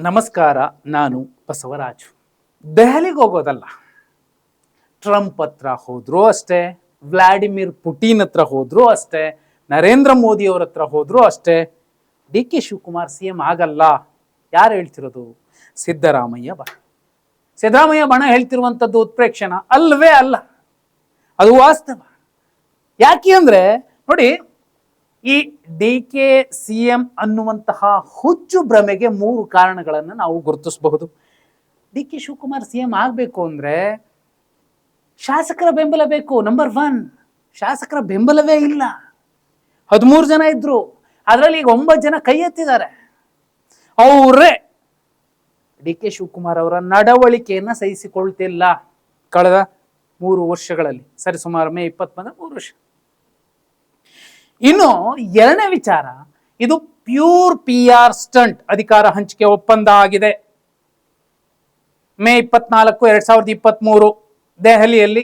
ನಮಸ್ಕಾರ. ನಾನು ಬಸವರಾಜು. ದೆಹಲಿಗೆ ಹೋಗೋದಲ್ಲ, ಟ್ರಂಪ್ ಹತ್ರ ಹೋದ್ರೂ ಅಷ್ಟೇ, ವ್ಲಾಡಿಮಿರ್ ಪುಟಿನ್ ಹತ್ರ ಹೋದ್ರೂ ಅಷ್ಟೇ, ನರೇಂದ್ರ ಮೋದಿ ಅವ್ರ ಹತ್ರ ಹೋದ್ರೂ ಅಷ್ಟೇ, ಡಿ ಕೆ ಶಿವಕುಮಾರ್ CM ಆಗಲ್ಲ. ಯಾರು ಹೇಳ್ತಿರೋದು? ಸಿದ್ದರಾಮಯ್ಯ ಬಣ. ಸಿದ್ದರಾಮಯ್ಯ ಬಣ ಹೇಳ್ತಿರುವಂಥದ್ದು ಉತ್ಪ್ರೇಕ್ಷಣ ಅಲ್ವೇ ಅಲ್ಲ, ಅದು ವಾಸ್ತವ. ಯಾಕೆ ಅಂದ್ರೆ ನೋಡಿ, ಈ ಡಿ ಕೆ CM ಅನ್ನುವಂತಹ ಹುಚ್ಚು ಭ್ರಮೆಗೆ 3 ಕಾರಣಗಳನ್ನು ನಾವು ಗುರುತಿಸಬಹುದು. ಡಿ ಕೆ ಶಿವಕುಮಾರ್ CM ಆಗಬೇಕು ಅಂದ್ರೆ ಶಾಸಕರ ಬೆಂಬಲ ಬೇಕು. ನಂಬರ್ 1, ಶಾಸಕರ ಬೆಂಬಲವೇ ಇಲ್ಲ. 13 ಜನ ಇದ್ರು, ಅದರಲ್ಲಿ ಈಗ 9 ಜನ ಕೈ ಎತ್ತಿದ್ದಾರೆ. ಅವರೇ ಡಿ ಕೆ ಶಿವಕುಮಾರ್ ಅವರ ನಡವಳಿಕೆಯನ್ನ ಸಹಿಸಿಕೊಳ್ತಿಲ್ಲ ಕಳೆದ 3 ವರ್ಷಗಳಲ್ಲಿ. ಸರಿ, ಸುಮಾರು ಮೇ 20 3 ವರ್ಷ. ಇನ್ನು ಎರಡನೇ ವಿಚಾರ, ಇದು ಪ್ಯೂರ್ PR ಸ್ಟಂಟ್. ಅಧಿಕಾರ ಹಂಚಿಕೆ ಒಪ್ಪಂದ ಆಗಿದೆ. ಮೇ 24, 2023 ದೆಹಲಿಯಲ್ಲಿ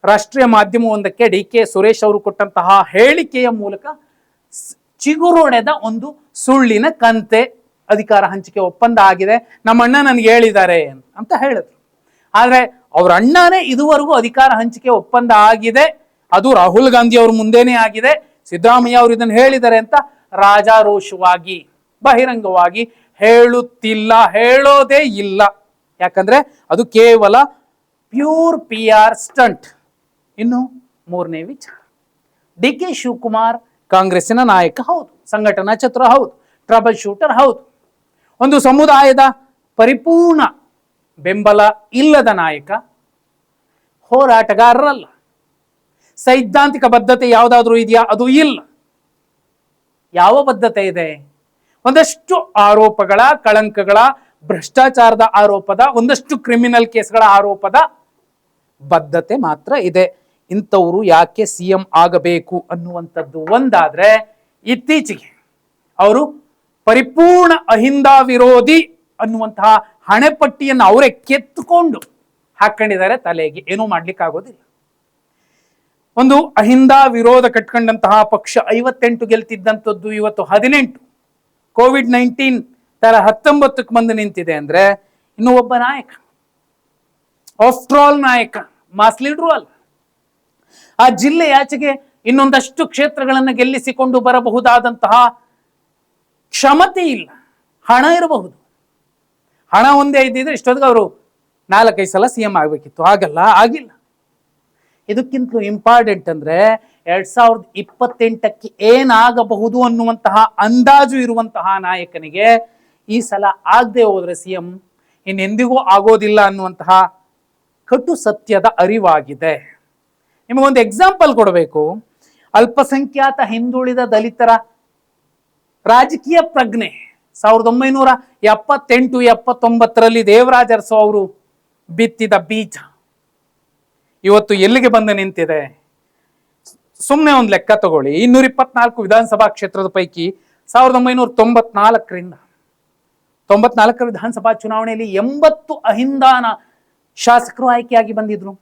ರಾಷ್ಟ್ರೀಯ ಮಾಧ್ಯಮವೊಂದಕ್ಕೆ ಡಿ ಕೆ ಸುರೇಶ್ ಅವರು ಕೊಟ್ಟಂತಹ ಹೇಳಿಕೆಯ ಮೂಲಕ ಚಿಗುರೊಡೆದ ಒಂದು ಸುಳ್ಳಿನ ಕಂತೆ. ಅಧಿಕಾರ ಹಂಚಿಕೆ ಒಪ್ಪಂದ ಆಗಿದೆ, ನಮ್ಮ ಅಣ್ಣ ನನಗೆ ಹೇಳಿದ್ದಾರೆ ಅಂತ ಹೇಳಿದ್ರು. ಆದ್ರೆ ಅವ್ರ ಅಣ್ಣನೇ ಇದುವರೆಗೂ ಅಧಿಕಾರ ಹಂಚಿಕೆ ಒಪ್ಪಂದ ಆಗಿದೆ, ಅದು ರಾಹುಲ್ ಗಾಂಧಿ ಅವ್ರ ಮುಂದೆನೇ ಆಗಿದೆ, ಸಿದ್ದರಾಮಯ್ಯ ಅವರು ಇದನ್ನು ಹೇಳಿದ್ದಾರೆ ಅಂತ ರಾಜಾರೋಷವಾಗಿ ಬಹಿರಂಗವಾಗಿ ಹೇಳುತ್ತಿಲ್ಲ, ಹೇಳೋದೇ ಇಲ್ಲ. ಯಾಕಂದ್ರೆ ಅದು ಕೇವಲ ಪ್ಯೂರ್ PR ಸ್ಟಂಟ್. ಇನ್ನು ಮೂರನೇ ವಿಚಾರ, ಡಿ ಕೆ ಶಿವಕುಮಾರ್ ಕಾಂಗ್ರೆಸ್ಸಿನ ನಾಯಕ ಹೌದು, ಸಂಘಟನಾ ಚತುರ ಹೌದು, ಟ್ರಬಲ್ ಶೂಟರ್ ಹೌದು, ಒಂದು ಸಮುದಾಯದ ಪರಿಪೂರ್ಣ ಬೆಂಬಲ ಇಲ್ಲದ ನಾಯಕ, ಹೋರಾಟಗಾರರಲ್ಲ. ಸೈದ್ಧಾಂತಿಕ ಬದ್ಧತೆ ಯಾವುದಾದ್ರೂ ಇದೆಯಾ? ಅದು ಇಲ್ಲ. ಯಾವ ಬದ್ಧತೆ ಇದೆ? ಒಂದಷ್ಟು ಆರೋಪಗಳ, ಕಳಂಕಗಳ, ಭ್ರಷ್ಟಾಚಾರದ ಆರೋಪದ, ಒಂದಷ್ಟು ಕ್ರಿಮಿನಲ್ ಕೇಸ್ಗಳ ಆರೋಪದ ಬದ್ಧತೆ ಮಾತ್ರ ಇದೆ. ಇಂಥವರು ಯಾಕೆ CM ಆಗಬೇಕು ಅನ್ನುವಂಥದ್ದು ಒಂದಾದ್ರೆ, ಇತ್ತೀಚೆಗೆ ಅವರು ಪರಿಪೂರ್ಣ ಅಹಿಂದ ವಿರೋಧಿ ಅನ್ನುವಂತಹ ಹಣೆಪಟ್ಟಿಯನ್ನು ಅವರೇ ಕೆತ್ತುಕೊಂಡು ಹಾಕೊಂಡಿದ್ದಾರೆ ತಲೆಗೆ. ಏನೂ ಮಾಡ್ಲಿಕ್ಕೆ ಆಗೋದಿಲ್ಲ. ಒಂದು ಅಹಿಂದ ವಿರೋಧ ಕಟ್ಕೊಂಡಂತಹ ಪಕ್ಷ 58 ಗೆಲ್ತಿದ್ದಂಥದ್ದು ಇವತ್ತು 18, COVID-19 ತರ 19ಕ್ಕೆ ಬಂದು ನಿಂತಿದೆ ಅಂದ್ರೆ ಇನ್ನು ಒಬ್ಬ ನಾಯಕ, ಆಫ್ಟರ್ ಆಲ್ ನಾಯಕ, ಮಾಸ್ ಲೀಡರು ಅಲ್ಲ. ಆ ಜಿಲ್ಲೆಯಾಚೆಗೆ ಇನ್ನೊಂದಷ್ಟು ಕ್ಷೇತ್ರಗಳನ್ನು ಗೆಲ್ಲಿಸಿಕೊಂಡು ಬರಬಹುದಾದಂತಹ ಕ್ಷಮತೆ ಇಲ್ಲ. ಹಣ ಇರಬಹುದು, ಹಣ ಒಂದೇ ಇದ್ದಿದ್ರೆ ಇಷ್ಟೊತ್ತಿಗೆ ಅವರು 4-5 ಸಲ CM ಆಗ್ಬೇಕಿತ್ತು. ಆಗಲ್ಲ, ಆಗಿಲ್ಲ. ಇದಕ್ಕಿಂತಲೂ ಇಂಪಾರ್ಟೆಂಟ್ ಅಂದ್ರೆ 2028ಕ್ಕೆ ಏನಾಗಬಹುದು ಅನ್ನುವಂತಹ ಅಂದಾಜು ಇರುವಂತಹ ನಾಯಕನಿಗೆ ಈ ಸಲ ಆಗದೆ ಹೋದ್ರೆ CM ಇನ್ನೆಂದಿಗೂ ಆಗೋದಿಲ್ಲ ಅನ್ನುವಂತಹ ಕಟು ಸತ್ಯದ ಅರಿವಾಗಿದೆ. ನಿಮಗೊಂದು ಎಕ್ಸಾಂಪಲ್ ಕೊಡಬೇಕು. ಅಲ್ಪಸಂಖ್ಯಾತ ಹಿಂದುಳಿದ ದಲಿತರ ರಾಜಕೀಯ ಪ್ರಜ್ಞೆ 1978-79ರಲ್ಲಿ ದೇವರಾಜ ಅರಸು ಅವರು ಬಿತ್ತಿದ ಬೀಜ ಇವತ್ತು ಎಲ್ಲಿಗೆ ಬಂದು ನಿಂತಿದೆ? ಸುಮ್ಮನೆ ಒಂದು ಲೆಕ್ಕ ತಗೊಳ್ಳಿ. 224 ವಿಧಾನಸಭಾ ಕ್ಷೇತ್ರದ ಪೈಕಿ 1994ರಿಂದ 94ರ ವಿಧಾನಸಭಾ ಚುನಾವಣೆಯಲ್ಲಿ 80 ಅಹಿಂದಾನ ಶಾಸಕರು ಆಯ್ಕೆಯಾಗಿ ಬಂದಿದ್ರು.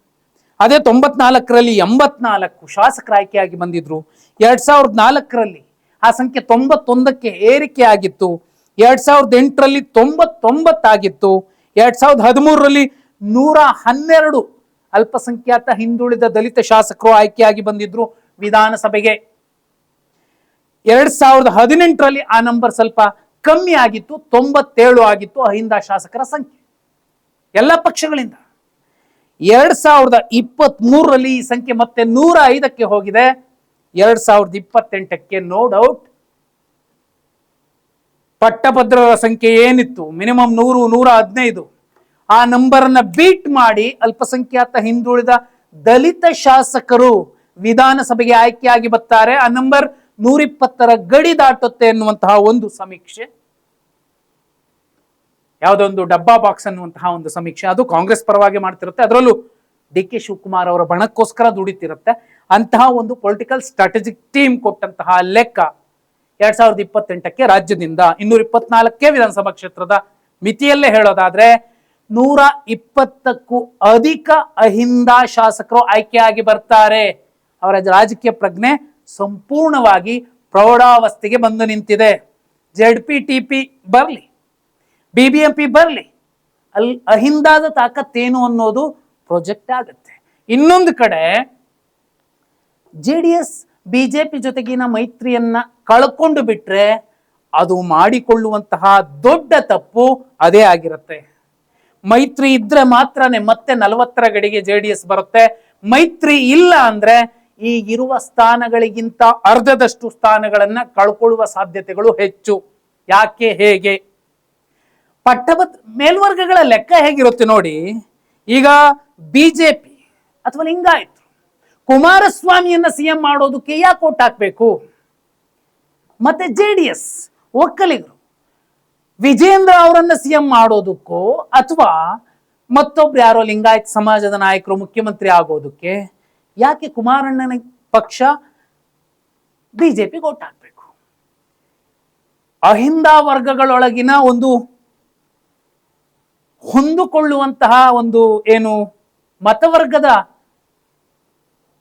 ಅದೇ 94ರಲ್ಲಿ 84 ಶಾಸಕರು ಆಯ್ಕೆಯಾಗಿ ಬಂದಿದ್ರು. 2004ರಲ್ಲಿ ಆ ಸಂಖ್ಯೆ 91ಕ್ಕೆ ಏರಿಕೆ ಆಗಿತ್ತು. 2008ರಲ್ಲಿ 99 ಆಗಿತ್ತು. 2013ರಲ್ಲಿ 112 ಅಲ್ಪಸಂಖ್ಯಾತ ಹಿಂದುಳಿದ ದಲಿತ ಶಾಸಕರು ಆಯ್ಕೆಯಾಗಿ ಬಂದಿದ್ರು ವಿಧಾನಸಭೆಗೆ. 2018ರಲ್ಲಿ ಆ ನಂಬರ್ ಸ್ವಲ್ಪ ಕಮ್ಮಿ ಆಗಿತ್ತು, 97 ಆಗಿತ್ತು ಅಹಿಂದ ಶಾಸಕರ ಸಂಖ್ಯೆ ಎಲ್ಲ ಪಕ್ಷಗಳಿಂದ. 2023ರಲ್ಲಿ ಈ ಸಂಖ್ಯೆ ಮತ್ತೆ 105ಕ್ಕೆ ಹೋಗಿದೆ. 2028ಕ್ಕೆ ನೋ ಡೌಟ್ ಪಟ್ಟಭದ್ರರ ಸಂಖ್ಯೆ ಏನಿತ್ತು ಮಿನಿಮಮ್ 100, 115, ಆ ನಂಬರನ್ನ ಬೀಟ್ ಮಾಡಿ ಅಲ್ಪಸಂಖ್ಯಾತ ಹಿಂದುಳಿದ ದಲಿತ ಶಾಸಕರು ವಿಧಾನಸಭೆಗೆ ಆಯ್ಕೆಯಾಗಿ ಬರ್ತಾರೆ. ಆ ನಂಬರ್ 120ರ ಗಡಿ ದಾಟುತ್ತೆ ಎನ್ನುವಂತಹ ಒಂದು ಸಮೀಕ್ಷೆ, ಯಾವುದೊಂದು ಡಬ್ಬಾ ಬಾಕ್ಸ್ ಅನ್ನುವಂತಹ ಒಂದು ಸಮೀಕ್ಷೆ, ಅದು ಕಾಂಗ್ರೆಸ್ ಪರವಾಗಿ ಮಾಡ್ತಿರುತ್ತೆ. ಅದರಲ್ಲೂ ಡಿ ಕೆ ಶಿವಕುಮಾರ್ ಅವರ ಬಣಕ್ಕೋಸ್ಕರ ದುಡಿತಿರುತ್ತೆ. ಅಂತಹ ಒಂದು ಪೊಲಿಟಿಕಲ್ ಸ್ಟ್ರಾಟಜಿಕ್ ಟೀಮ್ ಕೊಟ್ಟಂತಹ ಲೆಕ್ಕ 2028ಕ್ಕೆ ರಾಜ್ಯದಿಂದ 224 ವಿಧಾನಸಭಾ ಕ್ಷೇತ್ರದ ಮಿತಿಯಲ್ಲೇ ಹೇಳೋದಾದ್ರೆ 120ಕ್ಕೂ ಅಧಿಕ ಅಹಿಂದ ಶಾಸಕರು ಆಯ್ಕೆಯಾಗಿ ಬರ್ತಾರೆ. ಅವರ ರಾಜಕೀಯ ಪ್ರಜ್ಞೆ ಸಂಪೂರ್ಣವಾಗಿ ಪ್ರೌಢಾವಸ್ಥೆಗೆ ಬಂದು ನಿಂತಿದೆ. ZPTP ಬರಲಿ, BBMP ಬರಲಿ, ಅಲ್ಲಿ ಅಹಿಂದಾದ ತಾಕತ್ತೇನು ಅನ್ನೋದು ಪ್ರೊಜೆಕ್ಟ್ ಆಗುತ್ತೆ. ಇನ್ನೊಂದು ಕಡೆ JDS BJP ಜೊತೆಗಿನ ಮೈತ್ರಿಯನ್ನ ಕಳ್ಕೊಂಡು ಬಿಟ್ರೆ ಅದು ಮಾಡಿಕೊಳ್ಳುವಂತಹ ದೊಡ್ಡ ತಪ್ಪು ಅದೇ ಆಗಿರುತ್ತೆ. ಮೈತ್ರಿ ಇದ್ರೆ ಮಾತ್ರನೇ ಮತ್ತೆ 40ರ ಗಡಿಗೆ JDS ಬರುತ್ತೆ. ಮೈತ್ರಿ ಇಲ್ಲ ಅಂದ್ರೆ ಈಗಿರುವ ಸ್ಥಾನಗಳಿಗಿಂತ ಅರ್ಧದಷ್ಟು ಸ್ಥಾನಗಳನ್ನ ಕಳ್ಕೊಳ್ಳುವ ಸಾಧ್ಯತೆಗಳು ಹೆಚ್ಚು. ಯಾಕೆ, ಹೇಗೆ? ಮೇಲ್ವರ್ಗಗಳ ಲೆಕ್ಕ ಹೇಗಿರುತ್ತೆ ನೋಡಿ. ಈಗ BJP ಅಥವಾ ಲಿಂಗಾಯತ್ ಕುಮಾರಸ್ವಾಮಿಯನ್ನ CM ಮಾಡೋದಕ್ಕೆ ಯಾಕೆ ಓಟ್ ಹಾಕ್ಬೇಕು? ಮತ್ತೆ JDS ಒಕ್ಕಲಿಗರು ವಿಜೇಂದ್ರ ಅವರನ್ನ CM ಮಾಡೋದಕ್ಕೋ ಅಥವಾ ಮತ್ತೊಬ್ರು ಯಾರೋ ಲಿಂಗಾಯತ್ ಸಮಾಜದ ನಾಯಕರು ಮುಖ್ಯಮಂತ್ರಿ ಆಗೋದಕ್ಕೆ ಯಾಕೆ ಕುಮಾರಣ್ಣನ ಪಕ್ಷ BJP ಓಟ್ ಹಾಕ್ಬೇಕು? ಅಹಿಂದ ವರ್ಗಗಳೊಳಗಿನ ಒಂದು ಹೊಂದಿಕೊಳ್ಳುವಂತಹ ಒಂದು ಏನು ಮತವರ್ಗದ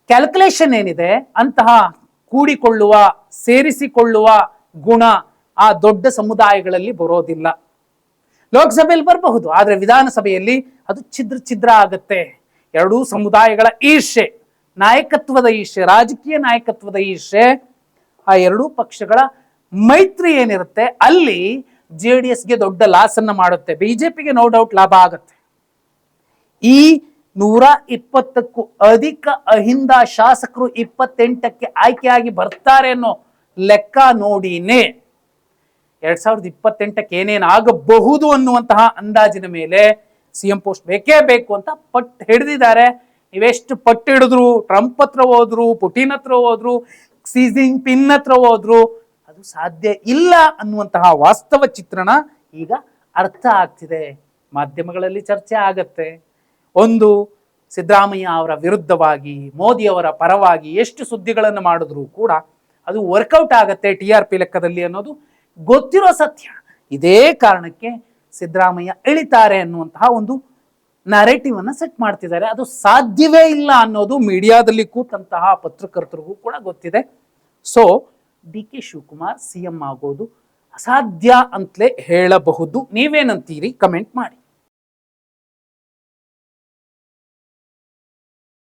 ಕ್ಯಾಲ್ಕುಲೇಷನ್ ಏನಿದೆ, ಅಂತಹ ಕೂಡಿಕೊಳ್ಳುವ ಸೇರಿಸಿಕೊಳ್ಳುವ ಗುಣ ಆ ದೊಡ್ಡ ಸಮುದಾಯಗಳಲ್ಲಿ ಬರೋದಿಲ್ಲ. ಲೋಕಸಭೆಯಲ್ಲಿ ಬರಬಹುದು, ಆದ್ರೆ ವಿಧಾನಸಭೆಯಲ್ಲಿ ಅದು ಛಿದ್ರ ಆಗತ್ತೆ. ಎರಡೂ ಸಮುದಾಯಗಳ ಈರ್ಷೆ, ನಾಯಕತ್ವದ ಈರ್ಷೆ, ರಾಜಕೀಯ ನಾಯಕತ್ವದ ಈರ್ಷೆ, ಆ ಎರಡೂ ಪಕ್ಷಗಳ ಮೈತ್ರಿ ಏನಿರುತ್ತೆ ಅಲ್ಲಿ JDSಗೆ ದೊಡ್ಡ ಲಾಸ್ ಅನ್ನ ಮಾಡುತ್ತೆ. BJPಗೆ ನೋ ಡೌಟ್ ಲಾಭ ಆಗತ್ತೆ. ಈ 120ಕ್ಕೂ ಅಧಿಕ ಅಹಿಂದ ಶಾಸಕರು 28ಕ್ಕೆ ಆಯ್ಕೆಯಾಗಿ ಬರ್ತಾರೆ ಅನ್ನೋ ಲೆಕ್ಕ ನೋಡಿನೇ 2028ಕ್ಕೆ ಏನೇನು ಆಗಬಹುದು ಅನ್ನುವಂತಹ ಅಂದಾಜಿನ ಮೇಲೆ CM ಪೋಸ್ಟ್ ಬೇಕೇ ಬೇಕು ಅಂತ ಪಟ್ಟು ಹಿಡಿದಿದ್ದಾರೆ. ನೀವೆಷ್ಟು ಪಟ್ಟು ಹಿಡಿದ್ರು, ಟ್ರಂಪ್ ಹತ್ರ ಹೋದ್ರು, ಪುಟಿನ್ ಹತ್ರ ಹೋದ್ರು, ಕ್ಸಿ ಜಿನ್ಪಿಂಗ್ ಹತ್ರ ಹೋದ್ರು, ಅದು ಸಾಧ್ಯ ಇಲ್ಲ ಅನ್ನುವಂತಹ ವಾಸ್ತವ ಚಿತ್ರಣ ಈಗ ಅರ್ಥ ಆಗ್ತಿದೆ. ಮಾಧ್ಯಮಗಳಲ್ಲಿ ಚರ್ಚೆ ಆಗತ್ತೆ. ಒಂದು ಸಿದ್ದರಾಮಯ್ಯ ಅವರ ವಿರುದ್ಧವಾಗಿ, ಮೋದಿ ಅವರ ಪರವಾಗಿ ಎಷ್ಟು ಸುದ್ದಿಗಳನ್ನು ಮಾಡಿದ್ರು ಕೂಡ ಅದು ವರ್ಕೌಟ್ ಆಗತ್ತೆ TRP ಲೆಕ್ಕದಲ್ಲಿ ಅನ್ನೋದು ಗೊತ್ತಿರೋ ಸತ್ಯ. ಇದೇ ಕಾರಣಕ್ಕೆ ಸಿದ್ದರಾಮಯ್ಯ ಇಳಿತಾರೆ ಅನ್ನುವಂತಹ ಒಂದು ನರೇಟಿವ್ ಅನ್ನ ಸೆಟ್ ಮಾಡ್ತಿದ್ದಾರೆ. ಅದು ಸಾಧ್ಯವೇ ಇಲ್ಲ ಅನ್ನೋದು ಮೀಡಿಯಾದಲ್ಲಿ ಕೂತಂತಹ ಪತ್ರಕರ್ತರಿಗೂ ಕೂಡ ಗೊತ್ತಿದೆ. ಸೊ DK ಶಿವಕುಮಾರ್ CM ಆಗೋದು ಅಸಾಧ್ಯ ಅಂತಲೇ ಹೇಳಬಹುದು. ನೀವೇನಂತೀರಿ? ಕಮೆಂಟ್ ಮಾಡಿ.